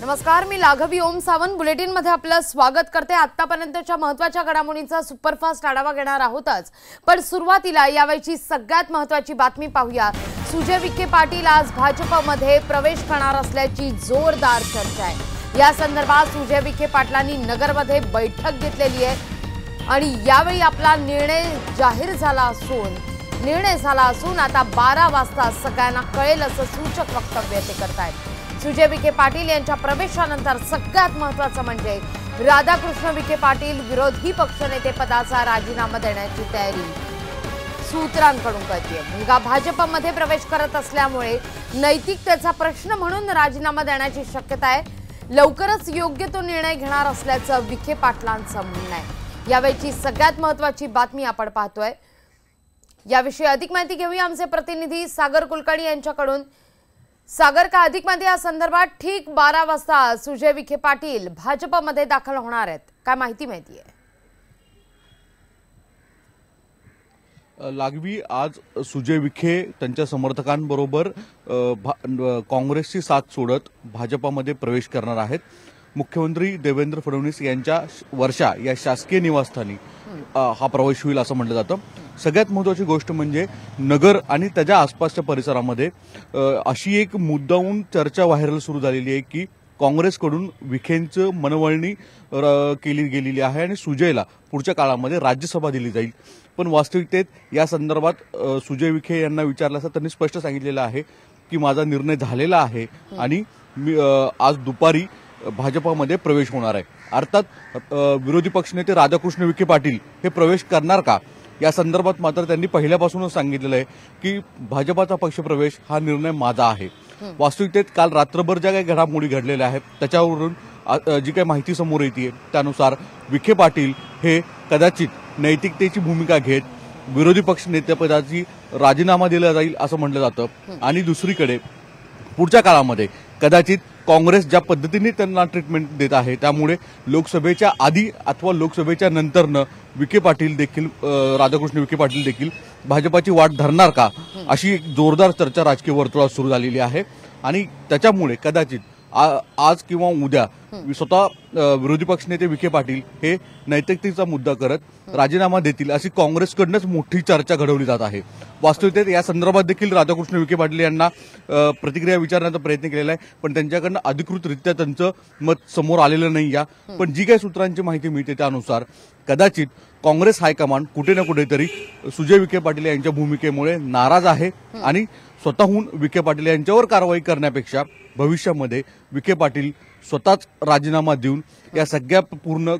नमस्कार, मी लाघवी ओम सावंत बुलेटिन मध्ये आपलं स्वागत करते। आतापर्यंतच्या महत्त्वाच्या घडामोडींचा सुपरफास्ट आढावा घेणार आहोतच, पण सुरुवातीला यावेळची सगळ्यात महत्त्वाची बातमी पाहूया। सुजय विखे पाटील आज भाजपमध्ये प्रवेश करणार असल्याची जोरदार चर्चा आहे। या संदर्भात सुजय विखे पाटलांनी नगरमध्ये बैठक घेतलेली आहे आणि यावेळी आपला निर्णय जाहीर झाला असून आता 12 वाजता सगळ्यांना कळेल असं सूचक वक्तव्य ते करतायत। सुजय विखे पाटील यांच्या प्रवेशानंतर सगळ्यात महत्त्वाचं म्हणजे राधाकृष्ण विखे पाटील विरोधी पक्षनेते पदाचा राजीनामा देण्याची तयारी सूत्रांकडून कळतेय। मुलगा भाजपमध्ये प्रवेश करत असल्यामुळे नैतिकतेचा प्रश्न म्हणून राजीनामा देण्याची शक्यता आहे। लवकरच योग्य तो निर्णय घेणार असल्याचं विखे पाटलांचं म्हणणं आहे। यावेळची सगळ्यात महत्त्वाची बातमी आपण पाहतोय। याविषयी अधिक माहिती घेऊया आमचे प्रतिनिधी सागर कुलकर्णी यांच्याकडून। सागर, का अधिक माहिती या संदर्भात? ठीक 12 वाजता सुजय विखे पाटील भाजपमध्ये दाखल होणार आहेत, काय माहिती आहे? लागवी आज सुजय विखे त्यांच्या समर्थकांबरोबर काँग्रेसची साथ सोडत भाजपमध्ये प्रवेश करणार आहेत। मुख्यमंत्री देवेंद्र फडणवीस यांच्या वर्षा या शासकीय निवासस्थानी हा प्रवेश होईल असं म्हटलं जातं। सगळ्यात महत्त्वाची गोष्ट म्हणजे नगर आणि त्याच्या आसपासच्या परिसरामध्ये अशी एक मुद्दाहून चर्चा व्हायरल सुरू झालेली आहे की काँग्रेसकडून विखेंचं मनवळणी केली गेलेली आहे आणि सुजयला पुढच्या काळामध्ये राज्यसभा दिली जाईल। पण वास्तविकतेत या संदर्भात सुजय विखे यांना विचारलं असता त्यांनी स्पष्ट सांगितलेलं आहे की माझा निर्णय झालेला आहे आणि मी आज दुपारी भाजपमध्ये प्रवेश होणार आहे। अर्थात विरोधी पक्षनेते राधाकृष्ण विखे पाटील हे प्रवेश करणार का या संदर्भात मात्र त्यांनी पहिल्यापासूनच सांगितलेलं आहे की भाजपचा पक्षप्रवेश हा निर्णय माझा आहे। वास्तविकतेत काल रात्रभर ज्या काही घडामोडी घडलेल्या आहेत त्याच्यावरून जी काही माहिती समोर येते त्यानुसार विखे पाटील हे कदाचित नैतिकतेची भूमिका घेत विरोधी पक्षनेतेपदाची राजीनामा दिला जाईल असं म्हटलं जातं आणि दुसरीकडे पुढच्या काळामध्ये कदाचित काँग्रेस ज्या पद्धतीने त्यांना ट्रीटमेंट देत आहे त्यामुळे लोकसभेच्या आधी अथवा लोकसभेच्या नंतरनं विखे पाटील देखील राधाकृष्ण विखे पाटील देखील भाजपाची वाट धरणार का अशी एक जोरदार चर्चा राजकीय वर्तुळात सुरू झालेली आहे आणि त्याच्यामुळे कदाचित आज किंवा उद्या स्वतः विरोधी पक्षनेते विखे पाटील हे नैतिकतेचा मुद्दा करत राजीनामा देतील अशी काँग्रेसकडूनच मोठी चर्चा घडवली जात आहे। वास्तविकतेत या संदर्भात देखील राधाकृष्ण विखे पाटील यांना प्रतिक्रिया विचारण्याचा प्रयत्न केलेला आहे, पण त्यांच्याकडनं अधिकृतरित्या त्यांचं मत समोर आलेलं नाही। पण जी काही सूत्रांची माहिती मिळते त्यानुसार कदाचित काँग्रेस हायकमांड कुठे ना कुठेतरी सुजय विखे पाटील यांच्या भूमिकेमुळे नाराज आहे आणि स्वतःहून विखे पाटील यांच्यावर कारवाई करण्यापेक्षा भविष्यामध्ये विखे पाटील स्वतःच राजीनामा देऊन या सगळ्या पूर्ण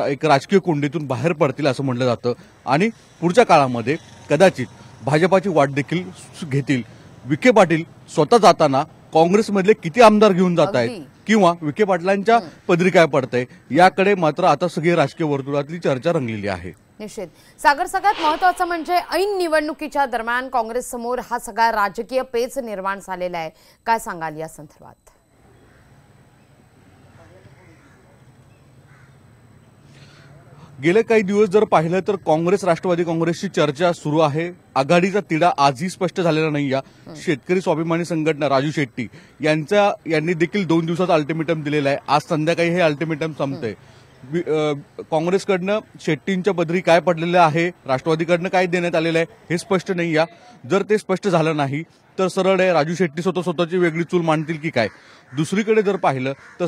एक राजकीय कोंडीतून बाहेर पडतील असं म्हटलं जातं आणि पुढच्या काळामध्ये कदाचित भाजपाची वाट देखील घेतील। विखे पाटील स्वतः जाताना काँग्रेसमधले किती आमदार घेऊन जात आहेत किंवा विखे पाटलांच्या पदरी काय पडतंय याकडे मात्र आता सगळी राजकीय वर्तुळातली चर्चा रंगलेली आहे। निश्चित सागर, सगळ्यात महत्त्वाचं म्हणजे ऐन निवडणुकीच्या दरम्यान काँग्रेस समोर हा सगळा राजकीय पेच निर्माण झालेला आहे, काय सांगाल या संदर्भात? गेले काही दिवस जर पाहिलं तर काँग्रेस राष्ट्रवादी काँग्रेसची चर्चा सुरू आहे। आघाडीचा तिढा आजही स्पष्ट झालेला नाही। शेतकरी स्वाभिमानी संघटना राजू शेट्टी यांनी देखील 2 दिवसाचा अल्टिमेटम दिलेला आहे। आज संध्याकाळी हे अल्टिमेटम संपतंय। काँग्रेसकडनं शेट्टींच्या पदरी काय पडलेलं आहे, राष्ट्रवादीकडनं काय देण्यात आलेलं आहे हे स्पष्ट नाही। जर ते स्पष्ट झालं नाही तर सरळ आहे राजू शेट्टी स्वतःची वेगळी चूल मांडतील की काय। दुसरीकडे जर पाहिलं तर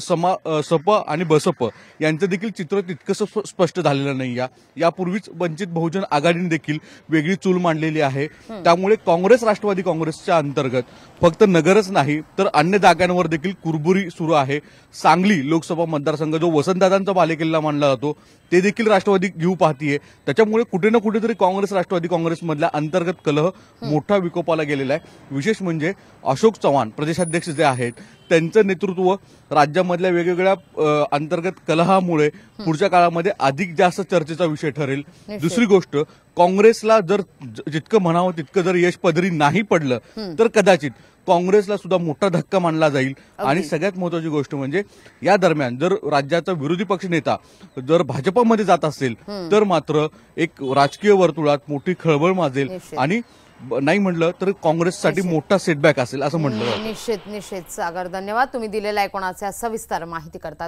सप आणि बसप यांचं देखील चित्र तितकंसं स्पष्ट झालेलं नाही। यापूर्वीच वंचित बहुजन आघाडीने देखील वेगळी चूल मांडलेली आहे। त्यामुळे काँग्रेस राष्ट्रवादी काँग्रेसच्या अंतर्गत फक्त नगरच नाही तर अन्य जागांवर देखील कुरबुरी सुरू आहे। सांगली लोकसभा मतदारसंघ जो वसंतदादांचा बालेकिल्ला मानला जातो ते देखील राष्ट्रवादी घेऊ पाहतीये। त्याच्यामुळे कुठे ना कुठेतरी काँग्रेस राष्ट्रवादी काँग्रेसमधल्या अंतर्गत कलह मोठा विकोपाला गेलेला आहे। विशेष म्हणजे अशोक चव्हाण प्रदेशाध्यक्ष जे आहेत त्यांचं नेतृत्व राज्यामधल्या वेगवेगळ्या अंतर्गत कलहामुळे पुढच्या काळामध्ये अधिक जास्त चर्चेचा विषय ठरेल। दुसरी गोष्ट, काँग्रेसला जर जितकं म्हणावं तितकं जर यश पदरी नाही पडलं तर कदाचित काँग्रेसला सुद्धा मोठा धक्का मानला जाईल। आणि सगळ्यात महत्त्वाची गोष्ट म्हणजे या दरम्यान जर राज्याचा विरोधी पक्ष नेता जर भाजपमध्ये जात असेल तर मात्र एक राजकीय वर्तुळात मोठी खळबळ माजेल आणि नाही म्हटलं तर काँग्रेससाठी मोठा सेटबॅक असेल असं म्हटलं जातं. निश्चित सागर, धन्यवाद. तुम्ही दिलेल्या एकूणाच्या सविस्तर माहिती करता.